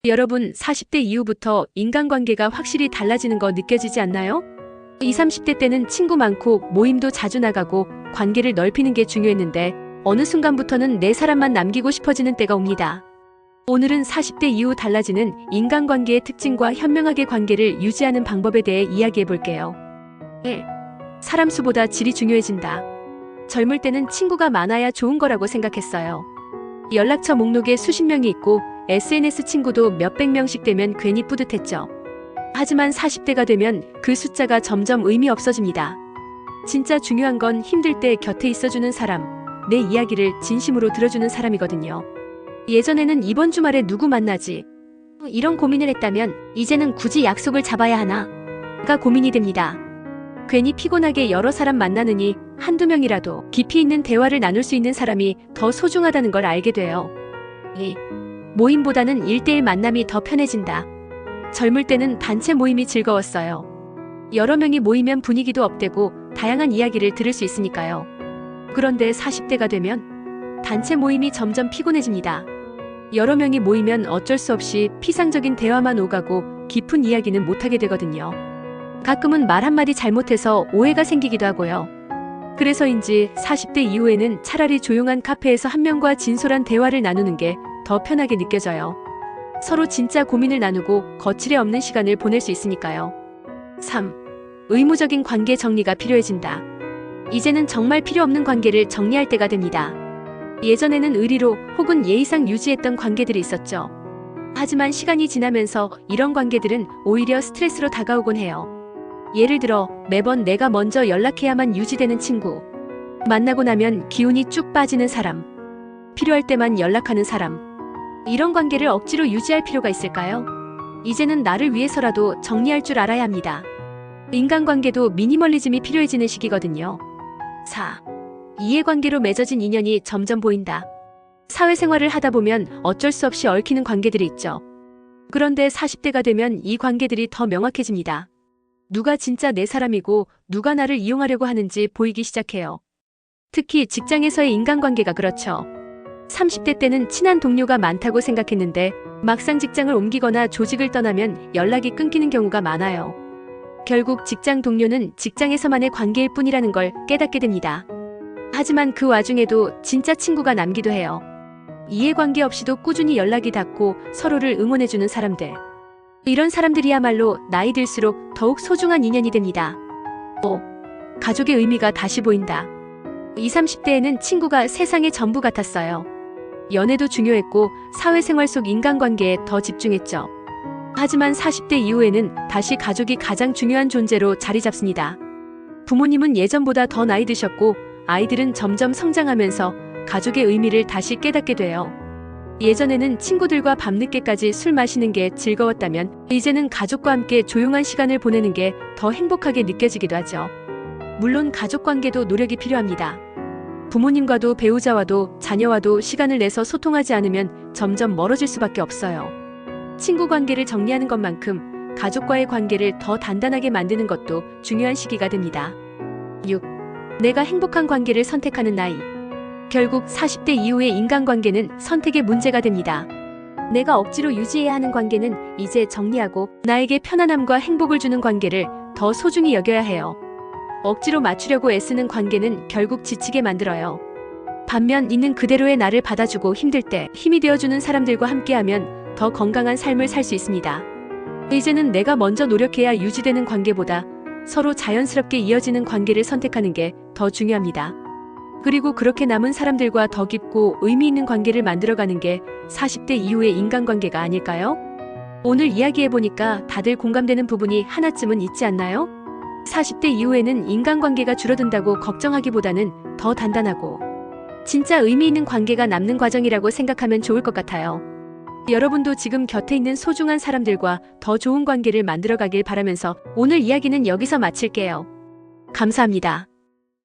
여러분, 40대 이후부터 인간관계가 확실히 달라지는 거 느껴지지 않나요? 20, 30대 때는 친구 많고 모임도 자주 나가고 관계를 넓히는 게 중요했는데 어느 순간부터는 내 사람만 남기고 싶어지는 때가 옵니다. 오늘은 40대 이후 달라지는 인간관계의 특징과 현명하게 관계를 유지하는 방법에 대해 이야기해 볼게요. 1. 사람 수보다 질이 중요해진다. 젊을 때는 친구가 많아야 좋은 거라고 생각했어요. 연락처 목록에 수십 명이 있고 SNS 친구도 몇백 명씩 되면 괜히 뿌듯했죠. 하지만 40대가 되면 그 숫자가 점점 의미 없어집니다. 진짜 중요한 건 힘들 때 곁에 있어주는 사람, 내 이야기를 진심으로 들어주는 사람이거든요. 예전에는 이번 주말에 누구 만나지? 이런 고민을 했다면 이제는 굳이 약속을 잡아야 하나? 가 고민이 됩니다. 괜히 피곤하게 여러 사람 만나느니 한두 명이라도 깊이 있는 대화를 나눌 수 있는 사람이 더 소중하다는 걸 알게 돼요. 2. 모임보다는 1대1 만남이 더 편해진다. 젊을 때는 단체 모임이 즐거웠어요. 여러 명이 모이면 분위기도 업되고 다양한 이야기를 들을 수 있으니까요. 그런데 40대가 되면 단체 모임이 점점 피곤해집니다. 여러 명이 모이면 어쩔 수 없이 피상적인 대화만 오가고 깊은 이야기는 못하게 되거든요. 가끔은 말 한마디 잘못해서 오해가 생기기도 하고요. 그래서인지 40대 이후에는 차라리 조용한 카페에서 한 명과 진솔한 대화를 나누는 게 더 편하게 느껴져요. 서로 진짜 고민을 나누고 거칠애 없는 시간을 보낼 수 있으니까요. 3. 의무적인 관계 정리가 필요해진다. 이제는 정말 필요 없는 관계를 정리할 때가 됩니다. 예전에는 의리로 혹은 예의상 유지했던 관계들이 있었죠. 하지만 시간이 지나면서 이런 관계들은 오히려 스트레스로 다가오곤 해요. 예를 들어 매번 내가 먼저 연락해야만 유지되는 친구, 만나고 나면 기운이 쭉 빠지는 사람, 필요할 때만 연락하는 사람. 이런 관계를 억지로 유지할 필요가 있을까요? 이제는 나를 위해서라도 정리할 줄 알아야 합니다. 인간관계도 미니멀리즘이 필요해지는 시기거든요. 4. 이해관계로 맺어진 인연이 점점 보인다. 사회생활을 하다 보면 어쩔 수 없이 얽히는 관계들이 있죠. 그런데 40대가 되면 이 관계들이 더 명확해집니다. 누가 진짜 내 사람이고 누가 나를 이용하려고 하는지 보이기 시작해요. 특히 직장에서의 인간관계가 그렇죠. 30대 때는 친한 동료가 많다고 생각했는데 막상 직장을 옮기거나 조직을 떠나면 연락이 끊기는 경우가 많아요. 결국 직장 동료는 직장에서만의 관계일 뿐이라는 걸 깨닫게 됩니다. 하지만 그 와중에도 진짜 친구가 남기도 해요. 이해관계 없이도 꾸준히 연락이 닿고 서로를 응원해주는 사람들. 이런 사람들이야말로 나이 들수록 더욱 소중한 인연이 됩니다. 5. 가족의 의미가 다시 보인다. 20, 30대에는 친구가 세상의 전부 같았어요. 연애도 중요했고 사회생활 속 인간관계에 더 집중했죠. 하지만 40대 이후에는 다시 가족이 가장 중요한 존재로 자리 잡습니다. 부모님은 예전보다 더 나이 드셨고 아이들은 점점 성장하면서 가족의 의미를 다시 깨닫게 돼요. 예전에는 친구들과 밤늦게까지 술 마시는 게 즐거웠다면 이제는 가족과 함께 조용한 시간을 보내는 게 더 행복하게 느껴지기도 하죠. 물론 가족 관계도 노력이 필요합니다. 부모님과도 배우자와도 자녀와도 시간을 내서 소통하지 않으면 점점 멀어질 수밖에 없어요. 친구 관계를 정리하는 것만큼 가족과의 관계를 더 단단하게 만드는 것도 중요한 시기가 됩니다. 6. 내가 행복한 관계를 선택하는 나이. 결국 40대 이후의 인간관계는 선택의 문제가 됩니다. 내가 억지로 유지해야 하는 관계는 이제 정리하고 나에게 편안함과 행복을 주는 관계를 더 소중히 여겨야 해요. 억지로 맞추려고 애쓰는 관계는 결국 지치게 만들어요. 반면 있는 그대로의 나를 받아주고 힘들 때 힘이 되어주는 사람들과 함께하면 더 건강한 삶을 살 수 있습니다. 이제는 내가 먼저 노력해야 유지되는 관계보다 서로 자연스럽게 이어지는 관계를 선택하는 게 더 중요합니다. 그리고 그렇게 남은 사람들과 더 깊고 의미 있는 관계를 만들어가는 게 40대 이후의 인간관계가 아닐까요? 오늘 이야기해보니까 다들 공감되는 부분이 하나쯤은 있지 않나요? 40대 이후에는 인간관계가 줄어든다고 걱정하기보다는 더 단단하고 진짜 의미 있는 관계가 남는 과정이라고 생각하면 좋을 것 같아요. 여러분도 지금 곁에 있는 소중한 사람들과 더 좋은 관계를 만들어가길 바라면서 오늘 이야기는 여기서 마칠게요. 감사합니다.